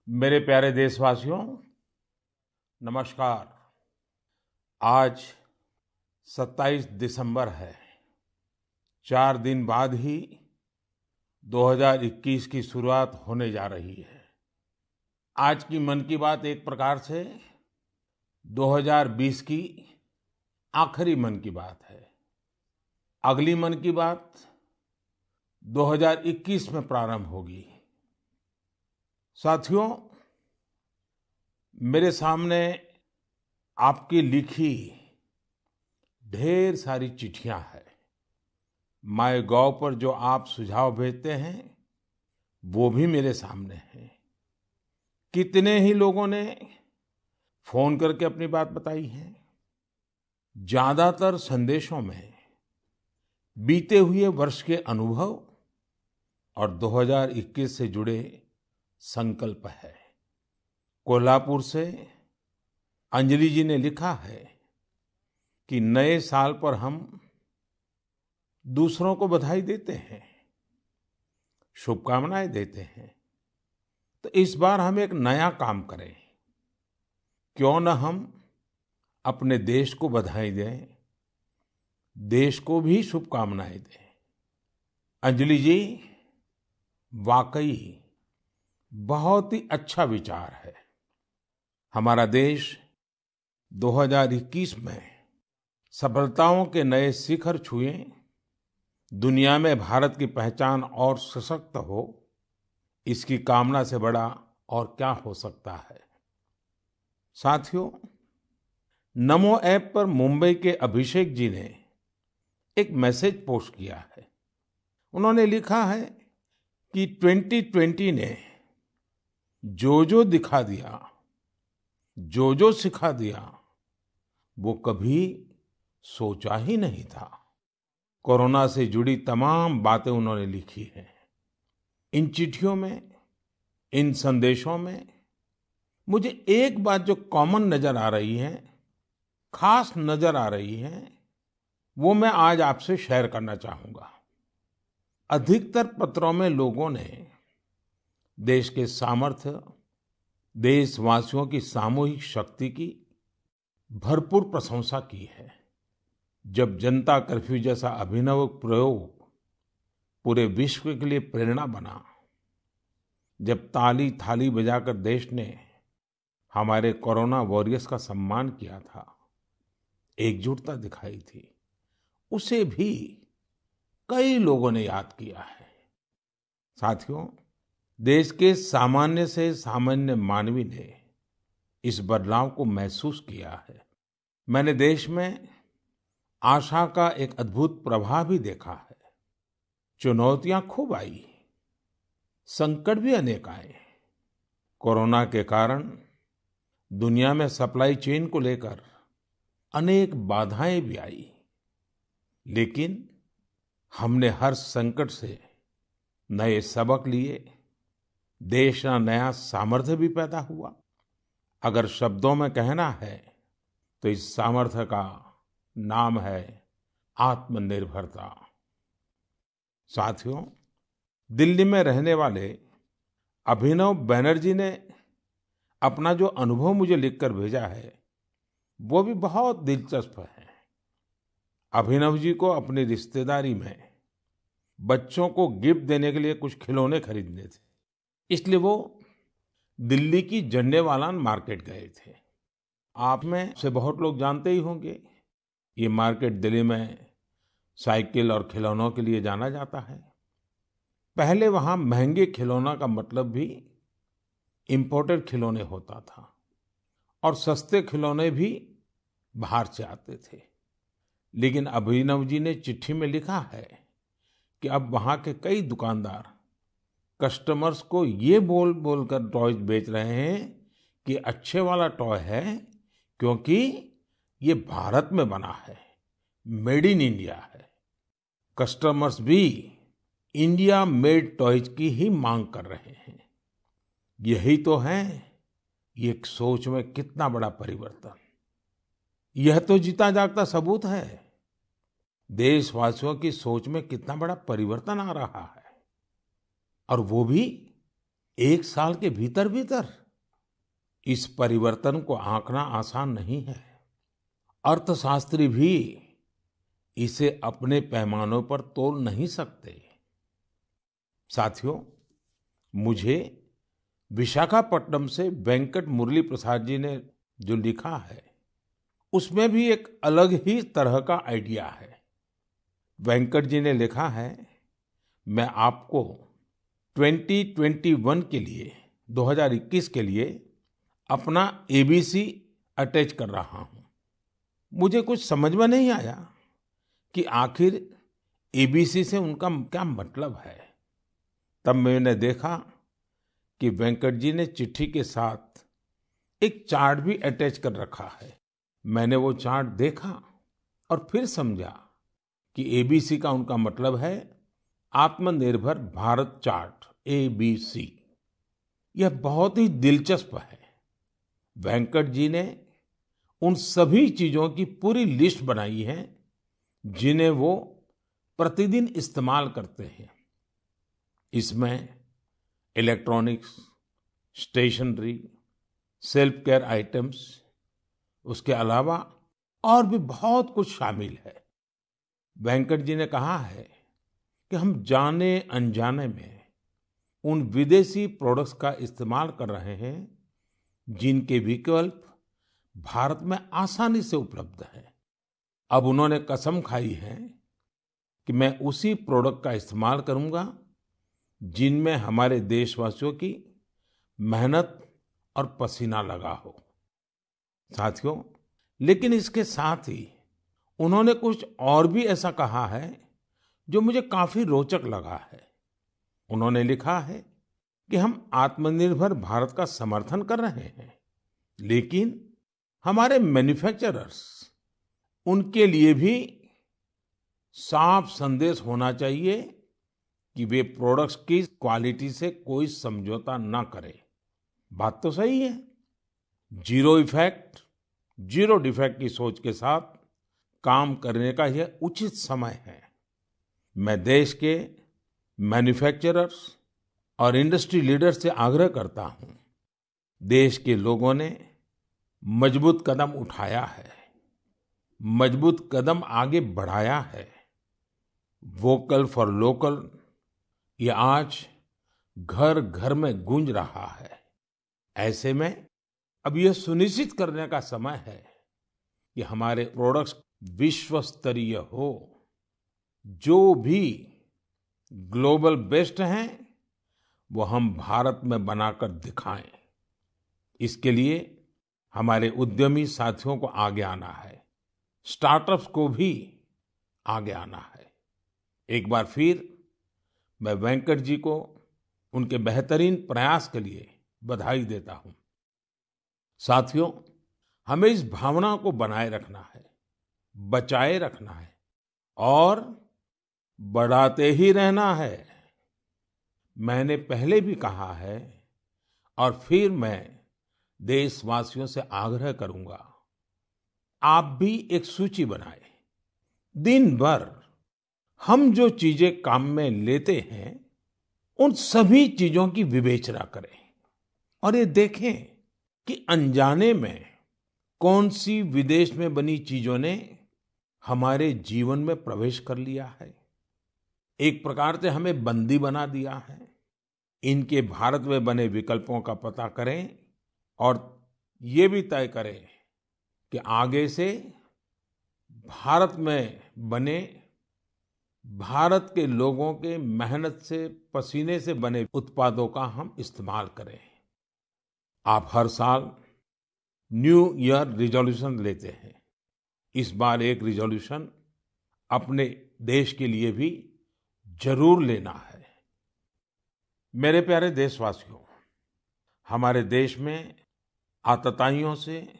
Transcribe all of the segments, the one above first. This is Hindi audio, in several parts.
मेरे प्यारे देशवासियों, नमस्कार। आज 27 दिसंबर है। 4 दिन बाद ही 2021 की शुरुआत होने जा रही है। आज की मन की बात एक प्रकार से 2020 की आखिरी मन की बात है। अगली मन की बात 2021 में प्रारंभ होगी। साथियों, मेरे सामने आपकी लिखी ढेर सारी चिट्ठियां हैं। माय गॉव पर जो आप सुझाव भेजते हैं वो भी मेरे सामने हैं। कितने ही लोगों ने फोन करके अपनी बात बताई है। ज्यादातर संदेशों में बीते हुए वर्ष के अनुभव और 2021 से जुड़े संकल्प है। कोल्हापुर से अंजलि जी ने लिखा है कि नए साल पर हम दूसरों को बधाई देते हैं, शुभकामनाएं देते हैं, तो इस बार हम एक नया काम करें। क्यों न हम अपने देश को बधाई दें, देश को भी शुभकामनाएं दें। अंजलि जी, वाकई बहुत ही अच्छा विचार है। हमारा देश 2021 में सफलताओं के नए शिखर छुए, दुनिया में भारत की पहचान और सशक्त हो, इसकी कामना से बड़ा और क्या हो सकता है। साथियों, नमो ऐप पर मुंबई के अभिषेक जी ने एक मैसेज पोस्ट किया है। उन्होंने लिखा है कि 2020 ने जो जो दिखा दिया, जो जो सिखा दिया, वो कभी सोचा ही नहीं था। कोरोना से जुड़ी तमाम बातें उन्होंने लिखी हैं। इन चिट्ठियों में, इन संदेशों में मुझे एक बात जो कॉमन नजर आ रही है, खास नजर आ रही है, वो मैं आज आपसे शेयर करना चाहूंगा। अधिकतर पत्रों में लोगों ने देश के सामर्थ्य, देशवासियों की सामूहिक शक्ति की भरपूर प्रशंसा की है। जब जनता कर्फ्यू जैसा अभिनव प्रयोग पूरे विश्व के लिए प्रेरणा बना, जब ताली थाली बजाकर देश ने हमारे कोरोना वॉरियर्स का सम्मान किया था, एकजुटता दिखाई थी, उसे भी कई लोगों ने याद किया है। साथियों, देश के सामान्य से सामान्य मानवी ने इस बदलाव को महसूस किया है। मैंने देश में आशा का एक अद्भुत प्रवाह भी देखा है। चुनौतियां खूब आई, संकट भी अनेक आए। कोरोना के कारण दुनिया में सप्लाई चेन को लेकर अनेक बाधाएं भी आई, लेकिन हमने हर संकट से नए सबक लिए। देश का नया सामर्थ्य भी पैदा हुआ। अगर शब्दों में कहना है तो इस सामर्थ्य का नाम है आत्मनिर्भरता। साथियों, दिल्ली में रहने वाले अभिनव बैनर्जी ने अपना जो अनुभव मुझे लिखकर भेजा है, वो भी बहुत दिलचस्प है। अभिनव जी को अपनी रिश्तेदारी में बच्चों को गिफ्ट देने के लिए कुछ खिलौने खरीदने थे, इसलिए वो दिल्ली की झंडेवालान मार्केट गए थे। आप में से बहुत लोग जानते ही होंगे, ये मार्केट दिल्ली में साइकिल और खिलौनों के लिए जाना जाता है। पहले वहां महंगे खिलौना का मतलब भी इंपोर्टेड खिलौने होता था और सस्ते खिलौने भी बाहर से आते थे। लेकिन अभिनव जी ने चिट्ठी में लिखा है कि अब वहां के कई दुकानदार कस्टमर्स को ये बोल बोलकर टॉयज बेच रहे हैं कि अच्छे वाला टॉय है, क्योंकि ये भारत में बना है, मेड इन इंडिया है। कस्टमर्स भी इंडिया मेड टॉयज की ही मांग कर रहे हैं। यही तो है, ये एक सोच में कितना बड़ा परिवर्तन। यह तो जीता जागता सबूत है, देशवासियों की सोच में कितना बड़ा परिवर्तन आ रहा है, और वो भी एक साल के भीतर भीतर इस परिवर्तन को आंकना आसान नहीं है। अर्थशास्त्री भी इसे अपने पैमानों पर तोल नहीं सकते। साथियों, मुझे विशाखापट्टनम से वेंकट मुरली प्रसाद जी ने जो लिखा है, उसमें भी एक अलग ही तरह का आइडिया है। वेंकट जी ने लिखा है, मैं आपको 2021 के लिए 2021 के लिए अपना एबीसी अटैच कर रहा हूं। मुझे कुछ समझ में नहीं आया कि आखिर एबीसी से उनका क्या मतलब है। तब मैंने देखा कि वेंकट जी ने चिट्ठी के साथ एक चार्ट भी अटैच कर रखा है। मैंने वो चार्ट देखा और फिर समझा कि एबीसी का उनका मतलब है आत्मनिर्भर भारत चार्ट, एबीसी। यह बहुत ही दिलचस्प है। वेंकट जी ने उन सभी चीजों की पूरी लिस्ट बनाई है जिन्हें वो प्रतिदिन इस्तेमाल करते हैं। इसमें electronics, stationery, self care items, उसके अलावा और भी बहुत कुछ शामिल है। वेंकट जी ने कहा है कि हम जाने अनजाने में उन विदेशी प्रोडक्ट्स का इस्तेमाल कर रहे हैं जिनके विकल्प भारत में आसानी से उपलब्ध हैं। अब उन्होंने कसम खाई है कि मैं उसी प्रोडक्ट का इस्तेमाल करूंगा जिनमें हमारे देशवासियों की मेहनत और पसीना लगा हो। साथियों, लेकिन इसके साथ ही उन्होंने कुछ और भी ऐसा कहा है जो मुझे काफी रोचक लगा है। उन्होंने लिखा है कि हम आत्मनिर्भर भारत का समर्थन कर रहे हैं, लेकिन हमारे मैन्युफैक्चरर्स, उनके लिए भी साफ संदेश होना चाहिए कि वे प्रोडक्ट्स की क्वालिटी से कोई समझौता ना करें। बात तो सही है। जीरो इफेक्ट, जीरो डिफेक्ट की सोच के साथ काम करने का यह उचित समय है। मैं देश के मैन्युफैक्चरर्स और इंडस्ट्री लीडर्स से आग्रह करता हूं, देश के लोगों ने मजबूत कदम उठाया है, मजबूत कदम आगे बढ़ाया है। वोकल फॉर लोकल ये आज घर घर में गूंज रहा है। ऐसे में अब यह सुनिश्चित करने का समय है कि हमारे प्रोडक्ट्स विश्व स्तरीय हो। जो भी ग्लोबल बेस्ट हैं वो हम भारत में बनाकर दिखाएं। इसके लिए हमारे उद्यमी साथियों को आगे आना है, स्टार्टअप्स को भी आगे आना है। एक बार फिर मैं वेंकट जी को उनके बेहतरीन प्रयास के लिए बधाई देता हूं। साथियों, हमें इस भावना को बनाए रखना है, बचाए रखना है और बढ़ाते ही रहना है। मैंने पहले भी कहा है और फिर मैं देशवासियों से आग्रह करूंगा, आप भी एक सूची बनाएं। दिन भर हम जो चीजें काम में लेते हैं उन सभी चीजों की विवेचना करें और ये देखें कि अनजाने में कौन सी विदेश में बनी चीजों ने हमारे जीवन में प्रवेश कर लिया है, एक प्रकार से हमें बंदी बना दिया है। इनके भारत में बने विकल्पों का पता करें और ये भी तय करें कि आगे से भारत में बने, भारत के लोगों के मेहनत से, पसीने से बने उत्पादों का हम इस्तेमाल करें। आप हर साल न्यू ईयर रिजोल्यूशन लेते हैं। इस बार एक रिजोल्यूशन अपने देश के लिए भी जरूर लेना है। मेरे प्यारे देशवासियों, हमारे देश में आतताइयों से,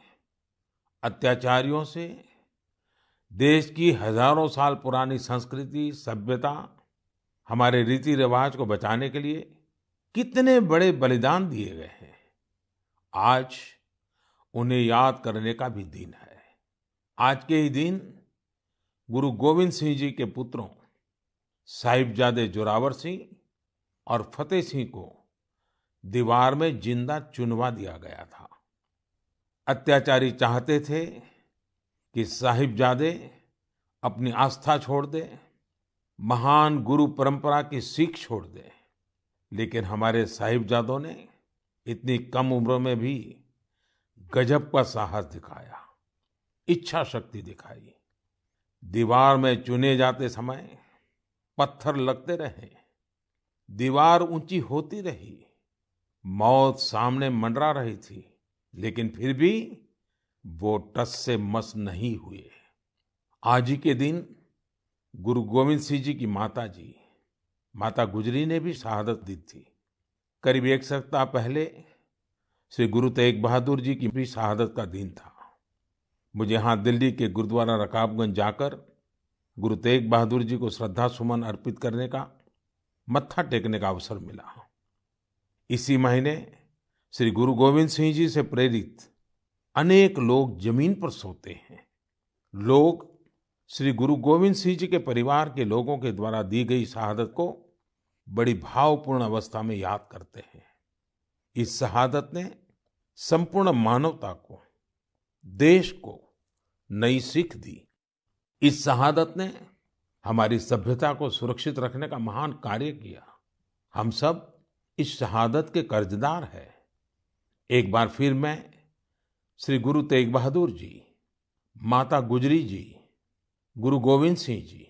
अत्याचारियों से देश की हजारों साल पुरानी संस्कृति, सभ्यता, हमारे रीति रिवाज को बचाने के लिए कितने बड़े बलिदान दिए गए हैं। आज उन्हें याद करने का भी दिन है। आज के ही दिन गुरु गोविंद सिंह जी के पुत्रों साहिबजादे जोरावर सिंह और फतेह सिंह को दीवार में जिंदा चुनवा दिया गया था। अत्याचारी चाहते थे कि साहिबजादे अपनी आस्था छोड़ दे, महान गुरु परंपरा की सीख छोड़ दे, लेकिन हमारे साहिबजादों ने इतनी कम उम्र में भी गजब का साहस दिखाया, इच्छा शक्ति दिखाई। दीवार में चुने जाते समय पत्थर लगते रहे, दीवार ऊंची होती रही, मौत सामने मंडरा रही थी, लेकिन फिर भी वो टस से मस नहीं हुए। आज ही के दिन गुरु गोविंद सिंह जी की माता गुजरी ने भी शहादत दी थी। करीब एक सप्ताह पहले श्री गुरु तेग बहादुर जी की भी शहादत का दिन था। मुझे यहाँ दिल्ली के गुरुद्वारा रकाबगंज जाकर गुरु तेग बहादुर जी को श्रद्धा सुमन अर्पित करने का, मत्था टेकने का अवसर मिला। इसी महीने श्री गुरु गोविंद सिंह जी से प्रेरित अनेक लोग जमीन पर सोते हैं। लोग श्री गुरु गोविंद सिंह जी के परिवार के लोगों के द्वारा दी गई शहादत को बड़ी भावपूर्ण अवस्था में याद करते हैं। इस शहादत ने संपूर्ण मानवता को, देश को नई सीख दी। इस शहादत ने हमारी सभ्यता को सुरक्षित रखने का महान कार्य किया। हम सब इस शहादत के कर्जदार हैं। एक बार फिर मैं श्री गुरु तेग बहादुर जी, माता गुजरी जी, गुरु गोविंद सिंह जी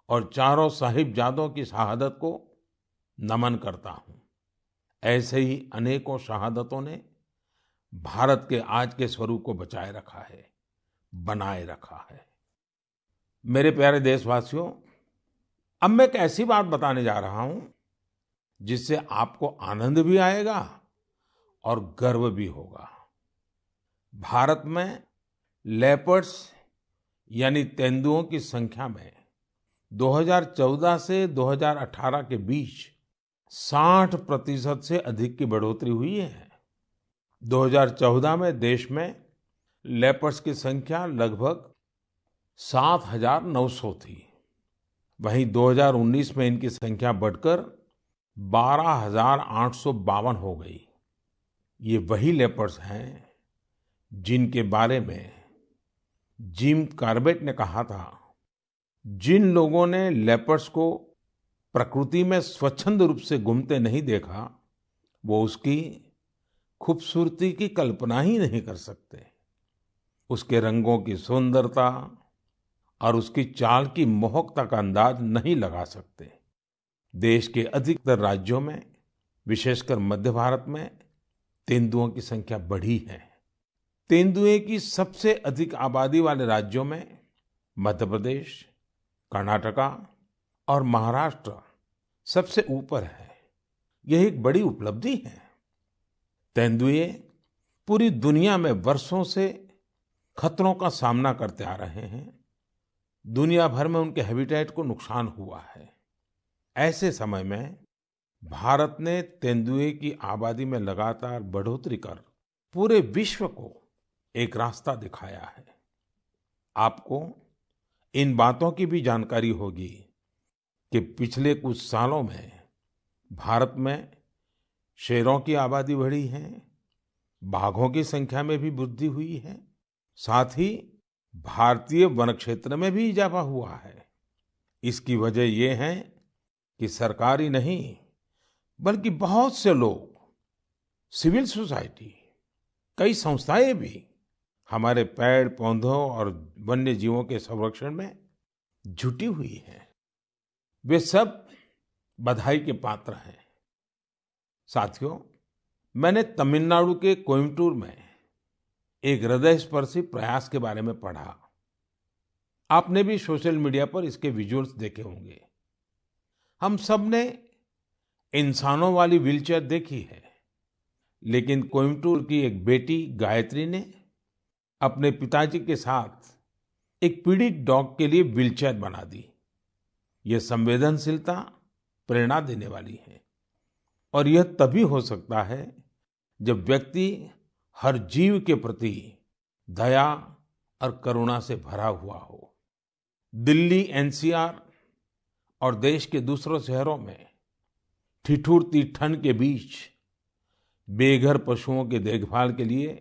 और चारों साहिबजादों की शहादत को नमन करता हूं। ऐसे ही अनेकों शहादतों ने भारत के आज के स्वरूप को बचाए रखा है, बनाए रखा है। मेरे प्यारे देशवासियों, अब मैं एक ऐसी बात बताने जा रहा हूं जिससे आपको आनंद भी आएगा और गर्व भी होगा। भारत में लेपर्ड्स यानी तेंदुओं की संख्या में 2014 से 2018 के बीच 60% से अधिक की बढ़ोतरी हुई है। 2014 में देश में लेपर्ड्स की संख्या लगभग 7,900 थी। वहीं 2019 में इनकी संख्या बढ़कर 12,852 हो गई। ये वही लेपर्ड्स हैं जिनके बारे में जिम कॉर्बेट ने कहा था, जिन लोगों ने लेपर्ड्स को प्रकृति में स्वच्छंद रूप से घूमते नहीं देखा, वो उसकी खूबसूरती की कल्पना ही नहीं कर सकते। उसके रंगों की सुंदरता और उसकी चाल की मोहकता का अंदाज नहीं लगा सकते। देश के अधिकतर राज्यों में, विशेषकर मध्य भारत में, तेंदुओं की संख्या बढ़ी है। तेंदुए की सबसे अधिक आबादी वाले राज्यों में मध्य प्रदेश, कर्नाटका और महाराष्ट्र सबसे ऊपर है। यह एक बड़ी उपलब्धि है। तेंदुए पूरी दुनिया में वर्षों से खतरों का सामना करते आ रहे हैं। दुनिया भर में उनके हैबिटेट को नुकसान हुआ है। ऐसे समय में भारत ने तेंदुए की आबादी में लगातार बढ़ोतरी कर पूरे विश्व को एक रास्ता दिखाया है। आपको इन बातों की भी जानकारी होगी कि पिछले कुछ सालों में भारत में शेरों की आबादी बढ़ी है, बाघों की संख्या में भी वृद्धि हुई है, साथ ही भारतीय वन क्षेत्र में भी इजाफा हुआ है। इसकी वजह ये है कि सरकारी नहीं, बल्कि बहुत से लोग, सिविल सोसाइटी, कई संस्थाएं भी हमारे पेड़ पौधों और वन्य जीवों के संरक्षण में जुटी हुई हैं। वे सब बधाई के पात्र हैं। साथियों, मैंने तमिलनाडु के कोयम्बटूर में एक हृदयस्पर्शी प्रयास के बारे में पढ़ा। आपने भी सोशल मीडिया पर इसके विजुअल्स देखे होंगे। हम सब ने इंसानों वाली व्हीलचेयर देखी है, लेकिन कोयम्बटूर की एक बेटी गायत्री ने अपने पिताजी के साथ एक पीड़ित डॉग के लिए व्हीलचेयर बना दी। यह संवेदनशीलता प्रेरणा देने वाली है और यह तभी हो सकता है जब व्यक्ति हर जीव के प्रति दया और करुणा से भरा हुआ हो। दिल्ली एनसीआर और देश के दूसरों शहरों में ठिठुरती ठंड के बीच बेघर पशुओं की देखभाल के लिए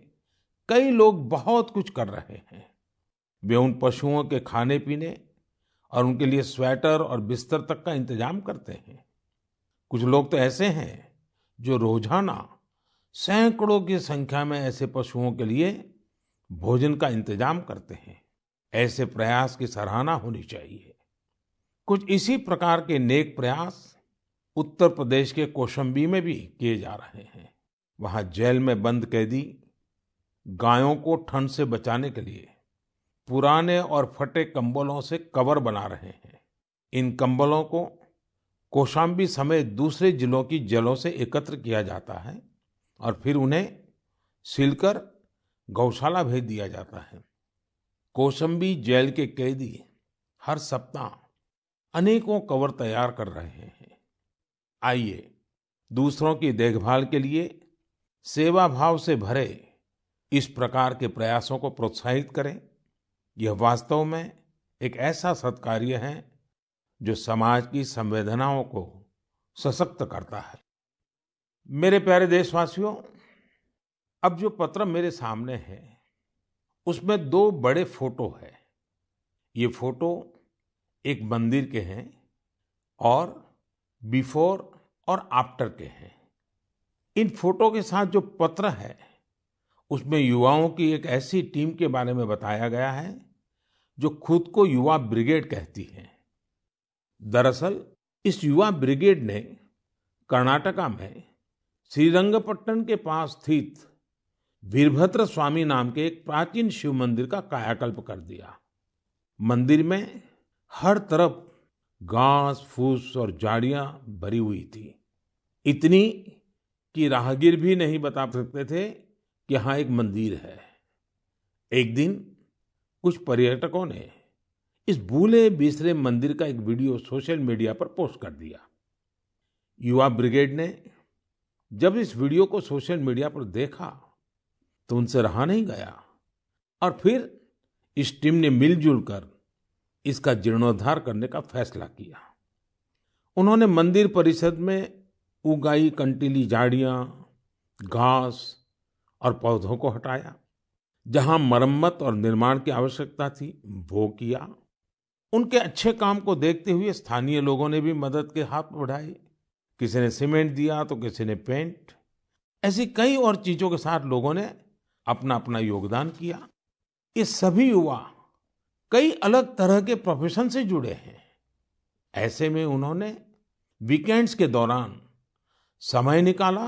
कई लोग बहुत कुछ कर रहे हैं। वे उन पशुओं के खाने पीने और उनके लिए स्वेटर और बिस्तर तक का इंतजाम करते हैं। कुछ लोग तो ऐसे हैं जो रोजाना सैकड़ों की संख्या में ऐसे पशुओं के लिए भोजन का इंतजाम करते हैं। ऐसे प्रयास की सराहना होनी चाहिए। कुछ इसी प्रकार के नेक प्रयास उत्तर प्रदेश के कौशाम्बी में भी किए जा रहे हैं। वहां जेल में बंद कैदी गायों को ठंड से बचाने के लिए पुराने और फटे कंबलों से कवर बना रहे हैं। इन कंबलों को कौशाम्बी समेत दूसरे जिलों की जेलों से एकत्र किया जाता है और फिर उन्हें सिलकर गौशाला भेज दिया जाता है। कौशाम्बी जेल के कैदी हर सप्ताह अनेकों कवर तैयार कर रहे हैं। आइए दूसरों की देखभाल के लिए सेवा भाव से भरे इस प्रकार के प्रयासों को प्रोत्साहित करें। यह वास्तव में एक ऐसा सत्कार्य है जो समाज की संवेदनाओं को सशक्त करता है। मेरे प्यारे देशवासियों, अब जो पत्र मेरे सामने है उसमें दो बड़े फोटो है। ये फोटो एक मंदिर के हैं और बिफोर और आफ्टर के हैं। इन फोटो के साथ जो पत्र है उसमें युवाओं की एक ऐसी टीम के बारे में बताया गया है जो खुद को युवा ब्रिगेड कहती है। दरअसल इस युवा ब्रिगेड ने कर्नाटका में श्रीरंगपट्टन के पास स्थित वीरभद्र स्वामी नाम के एक प्राचीन शिव मंदिर का कायाकल्प कर दिया। मंदिर में हर तरफ घास फूस और झाड़ियां भरी हुई थी, इतनी कि राहगीर भी नहीं बता सकते थे कि यहाँ एक मंदिर है। एक दिन कुछ पर्यटकों ने इस भूले बिसरे मंदिर का एक वीडियो सोशल मीडिया पर पोस्ट कर दिया। युवा ब्रिगेड ने जब इस वीडियो को सोशल मीडिया पर देखा तो उनसे रहा नहीं गया और फिर इस टीम ने मिलजुल कर इसका जीर्णोद्धार करने का फैसला किया। उन्होंने मंदिर परिसर में उगाई कंटीली झाड़ियां, घास और पौधों को हटाया। जहां मरम्मत और निर्माण की आवश्यकता थी वो किया। उनके अच्छे काम को देखते हुए स्थानीय लोगों ने भी मदद के हाथ बढ़ाए। किसी ने सीमेंट दिया तो किसी ने पेंट। ऐसी कई और चीजों के साथ लोगों ने अपना अपना योगदान किया। ये सभी युवा कई अलग तरह के प्रोफेशन से जुड़े हैं। ऐसे में उन्होंने वीकेंड्स के दौरान समय निकाला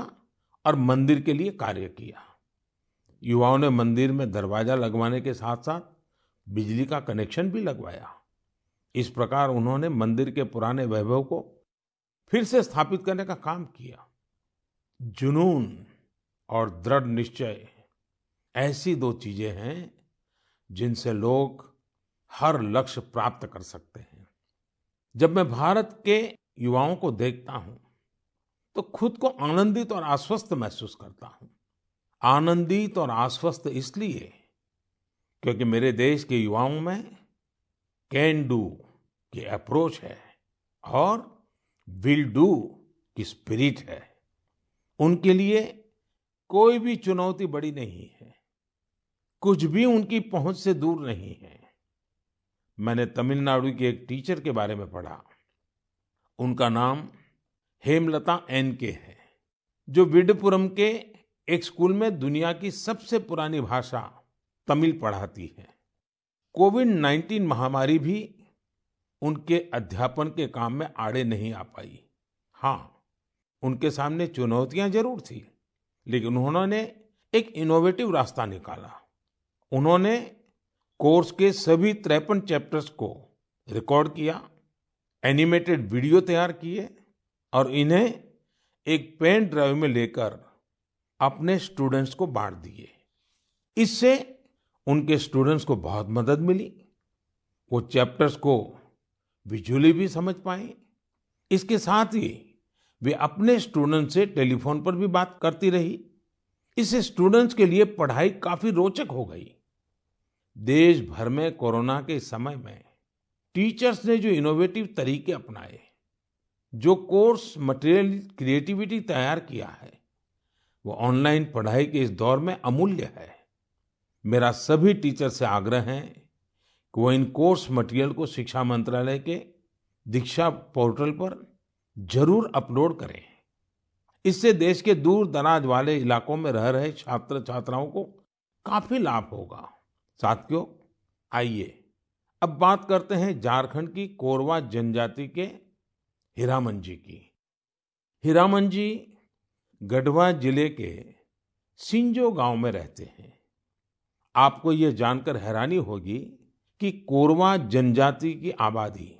और मंदिर के लिए कार्य किया। युवाओं ने मंदिर में दरवाजा लगवाने के साथ साथ बिजली का कनेक्शन भी लगवाया। इस प्रकार उन्होंने मंदिर के पुराने वैभव को फिर से स्थापित करने का काम किया। जुनून और दृढ़ निश्चय ऐसी दो चीजें हैं जिनसे लोग हर लक्ष्य प्राप्त कर सकते हैं। जब मैं भारत के युवाओं को देखता हूं तो खुद को आनंदित और आश्वस्त महसूस करता हूं। आनंदित और आश्वस्त इसलिए क्योंकि मेरे देश के युवाओं में कैन डू की अप्रोच है और विल डू की स्पिरिट है। उनके लिए कोई भी चुनौती बड़ी नहीं है, कुछ भी उनकी पहुंच से दूर नहीं है। मैंने तमिलनाडु की एक टीचर के बारे में पढ़ा। उनका नाम हेमलता एन.के है, जो विडुपुरम के एक स्कूल में दुनिया की सबसे पुरानी भाषा तमिल पढ़ाती है। कोविड-19 महामारी भी उनके अध्यापन के काम में आड़े नहीं आ पाई। हाँ, उनके सामने चुनौतियां जरूर थी, लेकिन उन्होंने एक इनोवेटिव रास्ता निकाला। उन्होंने कोर्स के सभी 53 चैप्टर्स को रिकॉर्ड किया, एनिमेटेड वीडियो तैयार किए और इन्हें एक पेन ड्राइव में लेकर अपने स्टूडेंट्स को बांट दिए। इससे उनके स्टूडेंट्स को बहुत मदद मिली। वो चैप्टर्स को विजुअली भी समझ पाए। इसके साथ ही वे अपने स्टूडेंट्स से टेलीफोन पर भी बात करती रही। इससे स्टूडेंट्स के लिए पढ़ाई काफी रोचक हो गई। देश भर में कोरोना के समय में टीचर्स ने जो इनोवेटिव तरीके अपनाए, जो कोर्स मटेरियल क्रिएटिविटी तैयार किया है, वो ऑनलाइन पढ़ाई के इस दौर में अमूल्य है। मेरा सभी टीचर से आग्रह है कि वो इन कोर्स मटेरियल को शिक्षा मंत्रालय के दीक्षा पोर्टल पर जरूर अपलोड करें। इससे देश के दूर दराज वाले इलाकों में रह रहे छात्र छात्राओं को काफी लाभ होगा। साथियों, आइए अब बात करते हैं झारखंड की कोरवा जनजाति के हीरामन जी की। हीरामन जी गढ़वा जिले के सिंजो गांव में रहते हैं। आपको ये जानकर हैरानी होगी कि कोरवा जनजाति की आबादी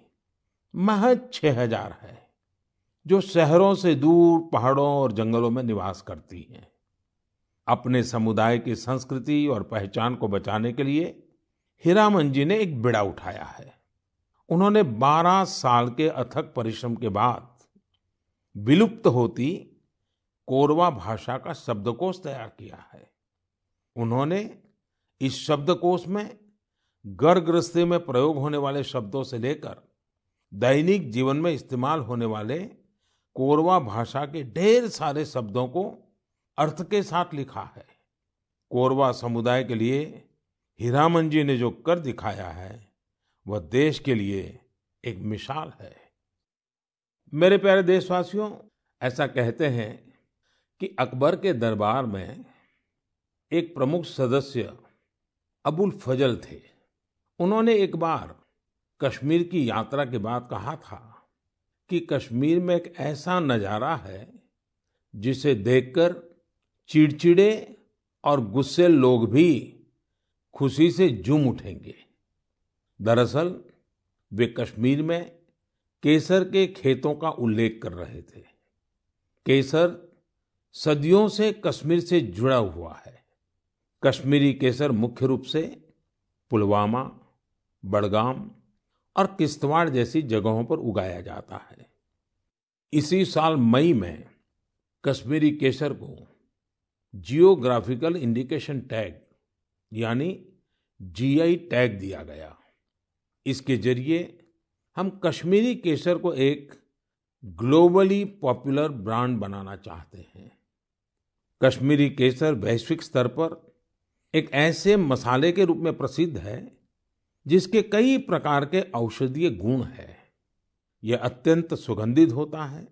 महज 6,000 है, जो शहरों से दूर पहाड़ों और जंगलों में निवास करती है। अपने समुदाय की संस्कृति और पहचान को बचाने के लिए हीरामन जी ने एक बीड़ा उठाया है। उन्होंने 12 साल के अथक परिश्रम के बाद विलुप्त होती कोरवा भाषा का शब्दकोश तैयार किया है। उन्होंने इस शब्दकोश में घर गृहस्थी में प्रयोग होने वाले शब्दों से लेकर दैनिक जीवन में इस्तेमाल होने वाले कोरवा भाषा के ढेर सारे शब्दों को अर्थ के साथ लिखा है। कोरवा समुदाय के लिए हीरामन जी ने जो कर दिखाया है, वह देश के लिए एक मिसाल है। मेरे प्यारे देशवासियों, ऐसा कहते हैं कि अकबर के दरबार में एक प्रमुख सदस्य अबुल फजल थे। उन्होंने एक बार कश्मीर की यात्रा के बाद कहा था कि कश्मीर में एक ऐसा नजारा है जिसे देखकर चिड़चिड़े और गुस्से लोग भी खुशी से झूम उठेंगे। दरअसल वे कश्मीर में केसर के खेतों का उल्लेख कर रहे थे। केसर सदियों से कश्मीर से जुड़ा हुआ है। कश्मीरी केसर मुख्य रूप से पुलवामा, बडगाम और किश्तवाड़ जैसी जगहों पर उगाया जाता है। इसी साल मई में कश्मीरी केसर को जियोग्राफिकल इंडिकेशन टैग यानी जीआई टैग दिया गया। इसके जरिए हम कश्मीरी केसर को एक ग्लोबली पॉपुलर ब्रांड बनाना चाहते हैं। कश्मीरी केसर वैश्विक स्तर पर एक ऐसे मसाले के रूप में प्रसिद्ध है जिसके कई प्रकार के औषधीय गुण हैं। यह अत्यंत सुगंधित होता है,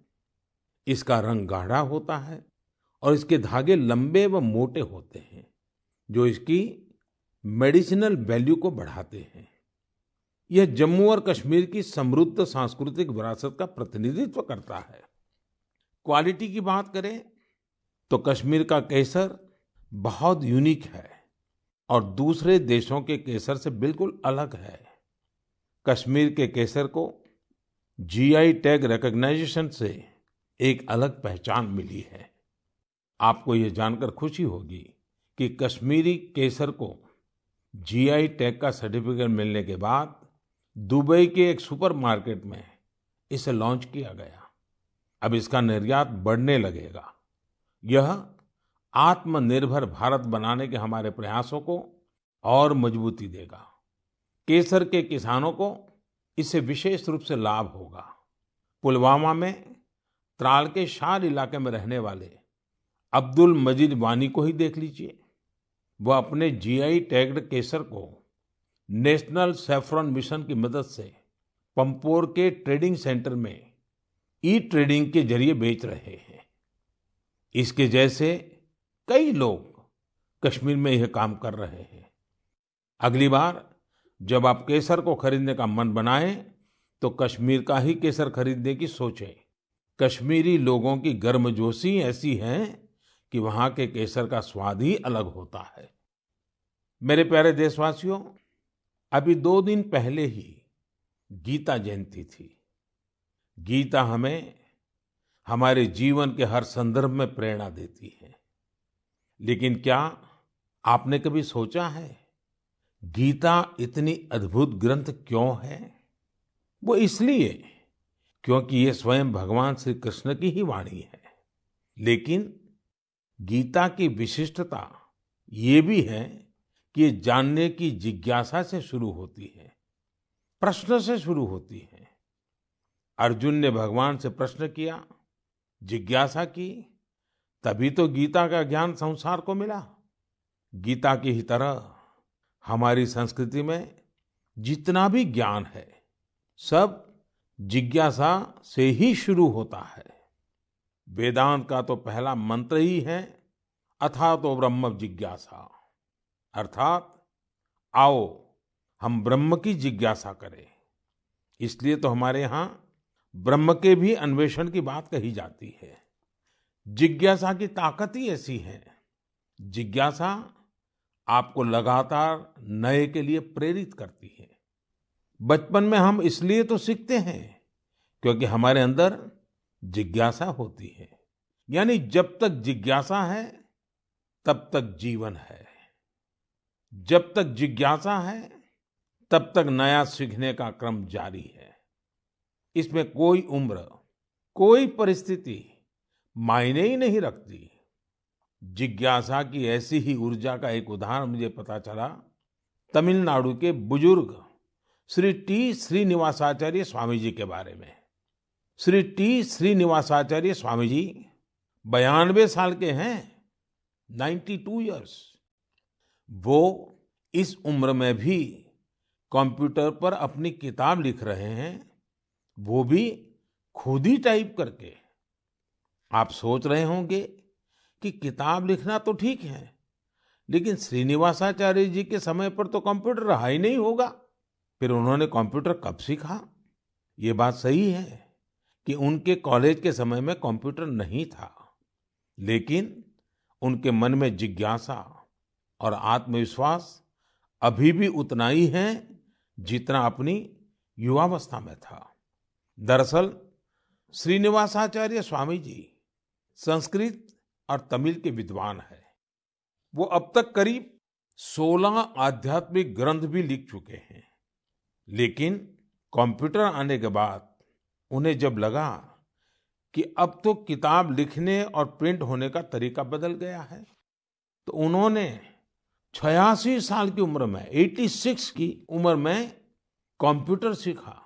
इसका रंग गाढ़ा होता है और इसके धागे लंबे व मोटे होते हैं, जो इसकी मेडिसिनल वैल्यू को बढ़ाते हैं। यह जम्मू और कश्मीर की समृद्ध सांस्कृतिक विरासत का प्रतिनिधित्व करता है। क्वालिटी की बात करें तो कश्मीर का केसर बहुत यूनिक है और दूसरे देशों के केसर से बिल्कुल अलग है। कश्मीर के केसर को जीआई टैग रिकॉग्निशन से एक अलग पहचान मिली है। आपको ये जानकर खुशी होगी कि कश्मीरी केसर को जीआई टैग का सर्टिफिकेट मिलने के बाद दुबई के एक सुपरमार्केट में इसे लॉन्च किया गया। अब इसका निर्यात बढ़ने लगेगा। यह आत्मनिर्भर भारत बनाने के हमारे प्रयासों को और मजबूती देगा। केसर के किसानों को इससे विशेष रूप से लाभ होगा। पुलवामा में त्राल के शार इलाके में रहने वाले अब्दुल मजीद वानी को ही देख लीजिए। वह अपने जीआई टैग्ड केसर को नेशनल सैफरन मिशन की मदद से पंपोर के ट्रेडिंग सेंटर में ई ट्रेडिंग के जरिए बेच रहे हैं। इसके जैसे कई लोग कश्मीर में यह काम कर रहे हैं। अगली बार जब आप केसर को खरीदने का मन बनाएं तो कश्मीर का ही केसर खरीदने की सोचें। कश्मीरी लोगों की गर्मजोशी ऐसी है कि वहां के केसर का स्वाद ही अलग होता है। मेरे प्यारे देशवासियों, अभी 2 दिन पहले ही गीता जयंती थी। गीता हमें हमारे जीवन के हर संदर्भ में प्रेरणा देती है। लेकिन क्या आपने कभी सोचा है गीता इतनी अद्भुत ग्रंथ क्यों है? वो इसलिए क्योंकि ये स्वयं भगवान श्री कृष्ण की ही वाणी है। लेकिन गीता की विशिष्टता ये भी है कि ये जानने की जिज्ञासा से शुरू होती है, प्रश्न से शुरू होती है। अर्जुन ने भगवान से प्रश्न किया, जिज्ञासा की, तभी तो गीता का ज्ञान संसार को मिला। गीता की ही तरह हमारी संस्कृति में जितना भी ज्ञान है, सब जिज्ञासा से ही शुरू होता है। वेदांत का तो पहला मंत्र ही है अथातो ब्रह्म जिज्ञासा, अर्थात आओ हम ब्रह्म की जिज्ञासा करें। इसलिए तो हमारे यहाँ ब्रह्म के भी अन्वेषण की बात कही जाती है। जिज्ञासा की ताकत ही ऐसी है। जिज्ञासा आपको लगातार नए के लिए प्रेरित करती है। बचपन में हम इसलिए तो सीखते हैं क्योंकि हमारे अंदर जिज्ञासा होती है। यानी जब तक जिज्ञासा है तब तक जीवन है। जब तक जिज्ञासा है तब तक नया सीखने का क्रम जारी है। इसमें कोई उम्र, कोई परिस्थिति मायने ही नहीं रखती। जिज्ञासा की ऐसी ही ऊर्जा का एक उदाहरण मुझे पता चला तमिलनाडु के बुजुर्ग श्री टी श्रीनिवासाचार्य स्वामी जी के बारे में। श्री टी श्रीनिवासाचार्य स्वामी जी 92 साल के हैं, 92 इयर्स। वो इस उम्र में भी कंप्यूटर पर अपनी किताब लिख रहे हैं, वो भी खुद ही टाइप करके। आप सोच रहे होंगे कि किताब लिखना तो ठीक है, लेकिन श्रीनिवासाचार्य जी के समय पर तो कंप्यूटर रहा ही नहीं होगा। फिर उन्होंने कंप्यूटर कब सीखा? ये बात सही है कि उनके कॉलेज के समय में कंप्यूटर नहीं था, लेकिन उनके मन में जिज्ञासा और आत्मविश्वास अभी भी उतना ही है जितना अपनी युवावस्था में था। दरअसल श्रीनिवासाचार्य स्वामी जी संस्कृत और तमिल के विद्वान हैं। वो अब तक करीब 16 आध्यात्मिक ग्रंथ भी लिख चुके हैं। लेकिन कंप्यूटर आने के बाद उन्हें जब लगा कि अब तो किताब लिखने और प्रिंट होने का तरीका बदल गया है, तो उन्होंने 86 साल की उम्र में, 86 की उम्र में कंप्यूटर सीखा,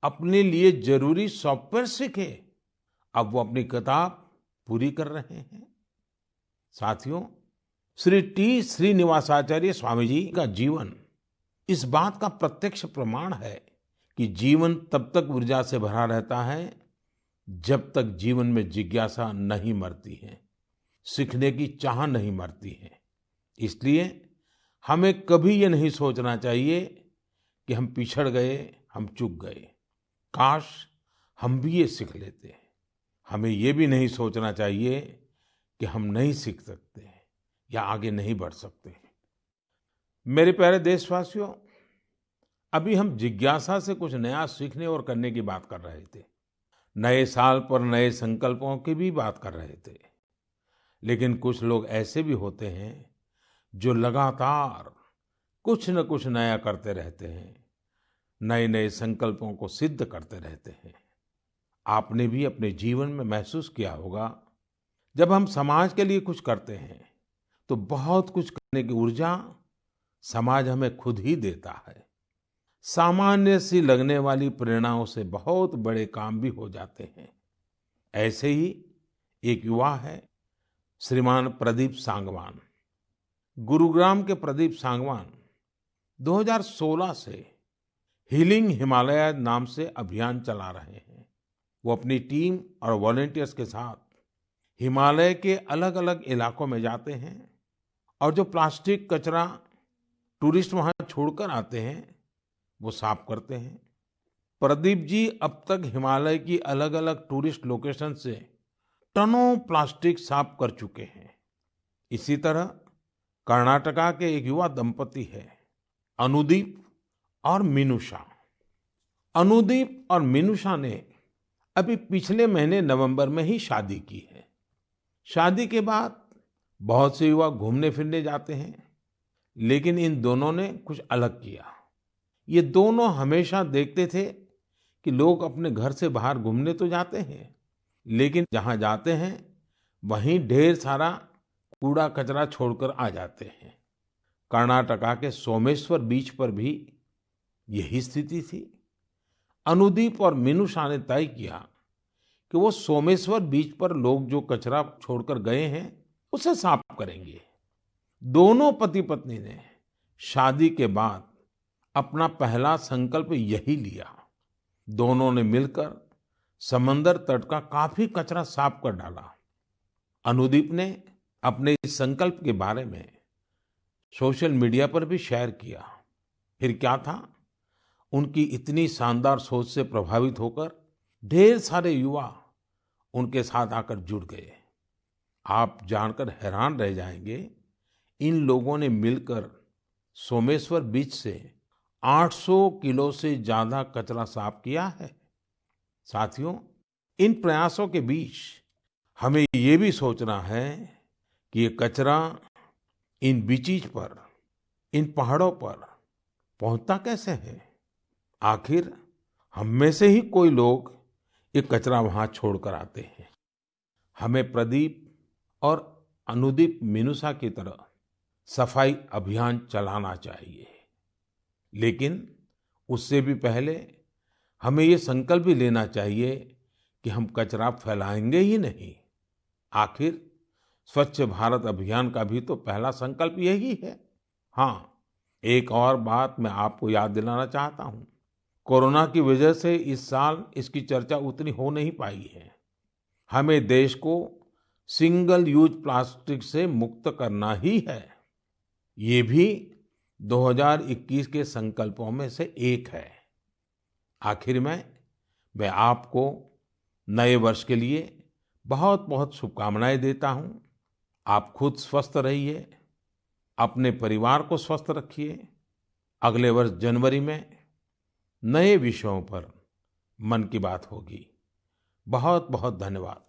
अपने लिए जरूरी सॉफ्टवेयर सीखे। अब वो अपनी किताब पूरी कर रहे हैं। साथियों, श्री टी श्रीनिवासाचार्य स्वामी जी का जीवन इस बात का प्रत्यक्ष प्रमाण है कि जीवन तब तक ऊर्जा से भरा रहता है जब तक जीवन में जिज्ञासा नहीं मरती है, सीखने की चाह नहीं मरती है। इसलिए हमें कभी ये नहीं सोचना चाहिए कि हम पिछड़ गए, हम चूक गए, काश हम भी ये सीख लेते। हमें ये भी नहीं सोचना चाहिए कि हम नहीं सीख सकते या आगे नहीं बढ़ सकते। मेरे प्यारे देशवासियों, अभी हम जिज्ञासा से कुछ नया सीखने और करने की बात कर रहे थे। नए साल पर नए संकल्पों की भी बात कर रहे थे। लेकिन कुछ लोग ऐसे भी होते हैं जो लगातार कुछ न कुछ नया करते रहते हैं, नए नए संकल्पों को सिद्ध करते रहते हैं। आपने भी अपने जीवन में महसूस किया होगा, जब हम समाज के लिए कुछ करते हैं तो बहुत कुछ करने की ऊर्जा समाज हमें खुद ही देता है। सामान्य सी लगने वाली प्रेरणाओं से बहुत बड़े काम भी हो जाते हैं। ऐसे ही एक युवा है श्रीमान प्रदीप सांगवान। गुरुग्राम के प्रदीप सांगवान 2016 से हीलिंग हिमालय नाम से अभियान चला रहे हैं। वो अपनी टीम और वॉलंटियर्स के साथ हिमालय के अलग अलग इलाकों में जाते हैं और जो प्लास्टिक कचरा टूरिस्ट वहां छोड़कर आते हैं वो साफ करते हैं। प्रदीप जी अब तक हिमालय की अलग अलग टूरिस्ट लोकेशन से टनों प्लास्टिक साफ कर चुके हैं। इसी तरह कर्नाटका के एक युवा दंपति है अनुदीप और मिनुषा। अनुदीप और मिनुषा ने अभी पिछले महीने नवंबर में ही शादी की है। शादी के बाद बहुत से युवा घूमने फिरने जाते हैं, लेकिन इन दोनों ने कुछ अलग किया। ये दोनों हमेशा देखते थे कि लोग अपने घर से बाहर घूमने तो जाते हैं, लेकिन जहां जाते हैं वहीं ढेर सारा कूड़ा कचरा छोड़कर आ जाते हैं। कर्नाटका के सोमेश्वर बीच पर भी यही स्थिति थी। अनुदीप और मिनुषा ने तय किया कि वो सोमेश्वर बीच पर लोग जो कचरा छोड़कर गए हैं उसे साफ करेंगे। दोनों पति पत्नी ने शादी के बाद अपना पहला संकल्प यही लिया। दोनों ने मिलकर समंदर तट का काफी कचरा साफ कर डाला। अनुदीप ने अपने इस संकल्प के बारे में सोशल मीडिया पर भी शेयर किया। फिर क्या था, उनकी इतनी शानदार सोच से प्रभावित होकर ढेर सारे युवा उनके साथ आकर जुड़ गए। आप जानकर हैरान रह जाएंगे, इन लोगों ने मिलकर सोमेश्वर बीच से 800 किलो से ज्यादा कचरा साफ किया है। साथियों, इन प्रयासों के बीच हमें ये भी सोचना है कि ये कचरा इन बीचीज पर, इन पहाड़ों पर पहुंचता कैसे है। आखिर हम में से ही कोई लोग ये कचरा वहां छोड़कर आते हैं। हमें प्रदीप और अनुदीप मिनुसा की तरह सफाई अभियान चलाना चाहिए, लेकिन उससे भी पहले हमें ये संकल्प भी लेना चाहिए कि हम कचरा फैलाएंगे ही नहीं। आखिर स्वच्छ भारत अभियान का भी तो पहला संकल्प यही है। हाँ, एक और बात मैं आपको याद दिलाना चाहता हूँ। कोरोना की वजह से इस साल इसकी चर्चा उतनी हो नहीं पाई है। हमें देश को सिंगल यूज प्लास्टिक से मुक्त करना ही है। ये भी 2021 के संकल्पों में से एक है। आखिर में मैं आपको नए वर्ष के लिए बहुत बहुत शुभकामनाएं देता हूं। आप खुद स्वस्थ रहिए, अपने परिवार को स्वस्थ रखिए। अगले वर्ष जनवरी में नए विषयों पर मन की बात होगी। बहुत बहुत धन्यवाद।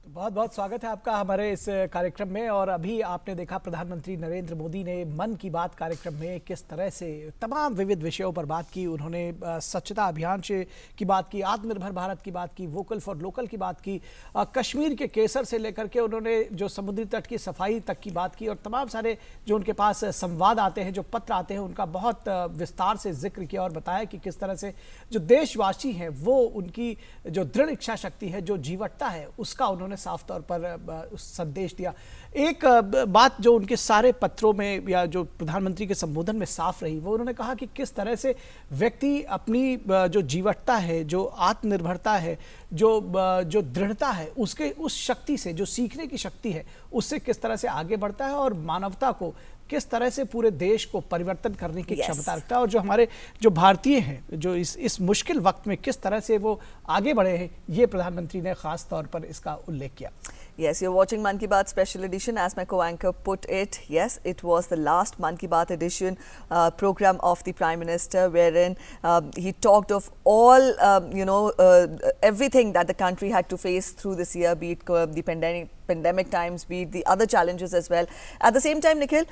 बहुत बहुत स्वागत है आपका हमारे इस कार्यक्रम में। और अभी आपने देखा प्रधानमंत्री नरेंद्र मोदी ने मन की बात कार्यक्रम में किस तरह से तमाम विविध विषयों पर बात की। उन्होंने स्वच्छता अभियान की बात की, आत्मनिर्भर भारत की बात की, वोकल फॉर लोकल की बात की, कश्मीर के केसर से लेकर के उन्होंने जो समुद्री तट की सफाई तक की बात की, और तमाम सारे जो उनके पास संवाद आते हैं, जो पत्र आते हैं, उनका बहुत विस्तार से जिक्र किया और बताया कि किस तरह से जो देशवासी हैं वो उनकी जो दृढ़ इच्छा शक्ति है, जो जीवटता है, उसका उन्होंने साफ तौर पर संदेश दिया। एक बात जो उनके सारे पत्रों में या जो प्रधानमंत्री के संबोधन में साफ रही, वो उन्होंने कहा कि किस तरह से व्यक्ति अपनी जो जीवटता है, जो आत्मनिर्भरता है, जो दृढ़ता है, उसके उस शक्ति से, जो सीखने की शक्ति है, उससे किस तरह से आगे बढ़ता है और मानवता को किस तरह से पूरे देश को परिवर्तन करने की क्षमता रखता है। और जो हमारे जो भारतीय हैं, जो इस मुश्किल वक्त में किस तरह से वो आगे बढ़े हैं, ये प्रधानमंत्री ने खास तौर पर इसका उल्लेख किया। Yes, you're watching Man Ki Baat special edition. As my co-anchor put it, yes, it was the last Man Ki Baat edition program of the Prime Minister, wherein he talked of all, everything that the country had to face through this year, be it the pandemic times, be it the other challenges as well. At the same time, Nikhil,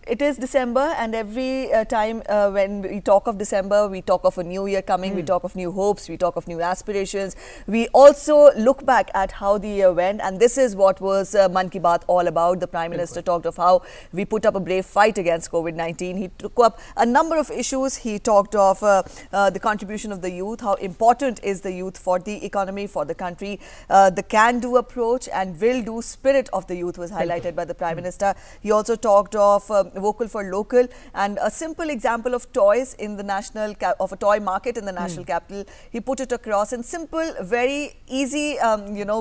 it is December, and every time when we talk of December, we talk of a new year coming, we talk of new hopes, we talk of new aspirations. We also look back at how the year went, and this is what was Man Ki Baat all about. The Prime Minister talked of how we put up a brave fight against COVID-19. He took up a number of issues. He talked of the contribution of the youth, how important is the youth for the economy, for the country. The can-do approach and will-do spirit of the youth was highlighted by the Prime Minister. He also talked of vocal for local, and a simple example of toys in the of a toy market in the national capital. He put it across in simple, very easy,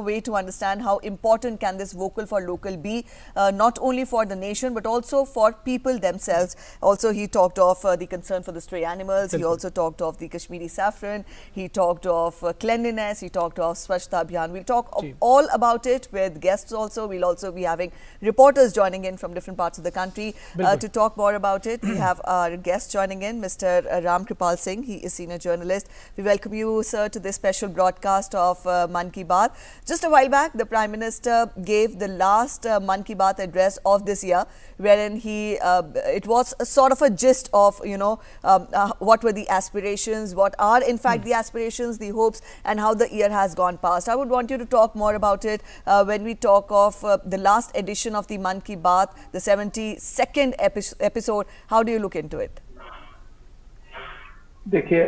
way to understand how important can this vocal for local be, not only for the nation but also for people themselves. Also, he talked of the concern for the stray animals. He also talked of the Kashmiri saffron. He talked of cleanliness. He talked of Swachhta Abhiyan. We'll talk all about it with with guests also. We'll also be having reporters joining in from different parts of the country to talk more about it. We have our guest joining in, Mr. Ram Kripal Singh. He is senior journalist. We welcome you, sir, to this special broadcast of Mann Ki Baat. Just a while back, the Prime Minister gave the last Mann Ki Baat address of this year, wherein it was a sort of a gist of, what were the aspirations, what are in fact the aspirations, the hopes, and how the year has gone past. I would want you to talk more about it when we talk of the last edition of the Mann Ki Baat, the 72nd episode. How do you look into it? देखिए,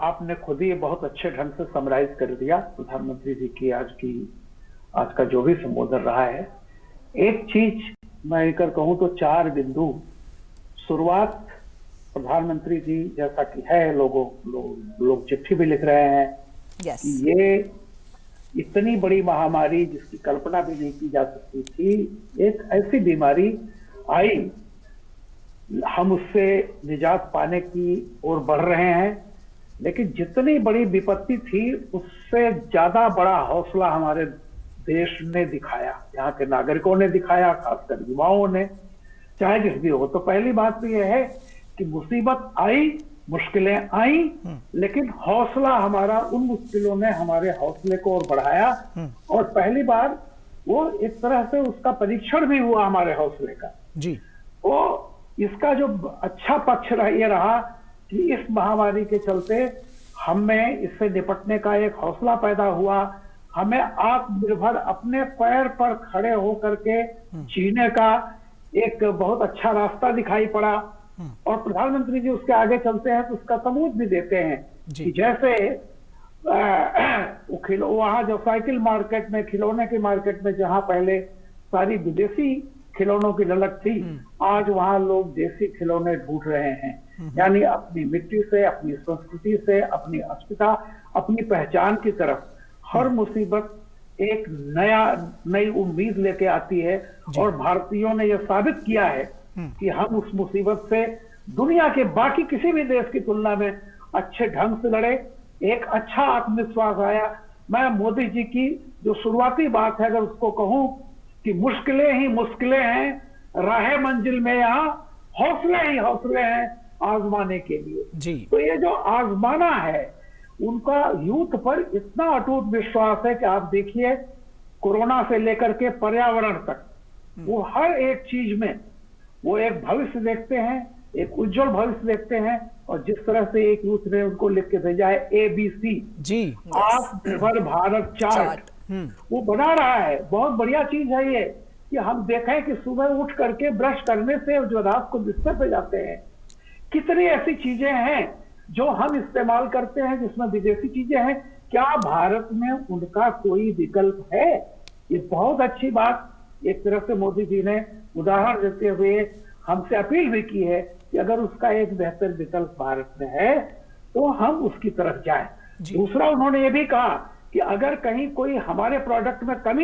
आपने खुद ही बहुत अच्छे ढंग से समराइज कर दिया प्रधानमंत्री जी की आज का जो भी संबोधन रहा है। एक चीज मैं कर कहूं तो 4 बिंदु। शुरुआत प्रधानमंत्री जी जैसा कि है, लोग चिट्ठी भी लिख रहे हैं कि ये इतनी बड़ी महामारी जिसकी कल्पना भी नहीं की जा सकती थी, एक ऐसी बीमारी आई, हम उससे निजात पाने की ओर बढ़ रहे हैं। लेकिन जितनी बड़ी विपत्ति थी उससे ज्यादा बड़ा हौसला हमारे देश ने दिखाया, यहाँ के नागरिकों ने दिखाया, खासकर युवाओं ने, चाहे जिस भी हो। तो पहली बात तो यह है कि मुसीबत आई, मुश्किलें आई, लेकिन हौसला हमारा, उन मुश्किलों ने हमारे हौसले को और बढ़ाया। और पहली बार वो एक तरह से उसका परीक्षण भी हुआ हमारे हौसले का जी। वो इसका जो अच्छा पक्ष ये रहा कि इस महामारी के चलते हमें इससे निपटने का एक हौसला पैदा हुआ, हमें आत्मनिर्भर अपने पैर पर खड़े होकर के जीने का एक बहुत अच्छा रास्ता दिखाई पड़ा। और प्रधानमंत्री जी उसके आगे चलते हैं तो उसका सबूत भी देते हैं कि जैसे वहां जो साइकिल मार्केट में, खिलौने के मार्केट में जहां पहले सारी विदेशी खिलौनों की ललक थी, आज वहां लोग देसी खिलौने ढूंढ रहे हैं। यानी अपनी मिट्टी से, अपनी संस्कृति से, अपनी अस्मिता, अपनी पहचान की तरफ हर मुसीबत एक नई उम्मीद लेके आती है। और भारतीयों ने यह साबित किया है कि हम उस मुसीबत से दुनिया के बाकी किसी भी देश की तुलना में अच्छे ढंग से लड़े। एक अच्छा आत्मविश्वास आया। मैं मोदी जी की जो शुरुआती बात है, अगर उसको कहूं कि मुश्किलें ही मुश्किलें हैं, राह मंजिल में यहाँ हौसले ही हौसले हैं आजमाने के लिए जी। तो ये जो आजमाना है, उनका यूथ पर इतना अटूट विश्वास है कि आप देखिए, कोरोना से लेकर के पर्यावरण तक वो हर एक चीज में वो एक भविष्य देखते हैं, एक उज्जवल भविष्य देखते हैं। और जिस तरह से एक यूथ ने उनको लिख के भेजा है ABC जी, आत्मनिर्भर भारत चार्ट, वो बना रहा है। बहुत बढ़िया चीज है ये कि हम देखें कि सुबह उठ करके ब्रश करने से जो रात को बिस्तर पे जाते हैं, कितनी ऐसी चीजें हैं जो हम इस्तेमाल करते हैं जिसमें विदेशी चीजें हैं। क्या भारत में उनका कोई विकल्प है? ये बहुत अच्छी बात एक तरह से मोदी जी ने उदाहरण देते हुए हमसे अपील भी की है कि अगर उसका एक बेहतर विकल्प भारत में है तो हम उसकी तरफ जाएं। दूसरा, उन्होंने ये भी कहा कि अगर कहीं कोई हमारे प्रोडक्ट में कमी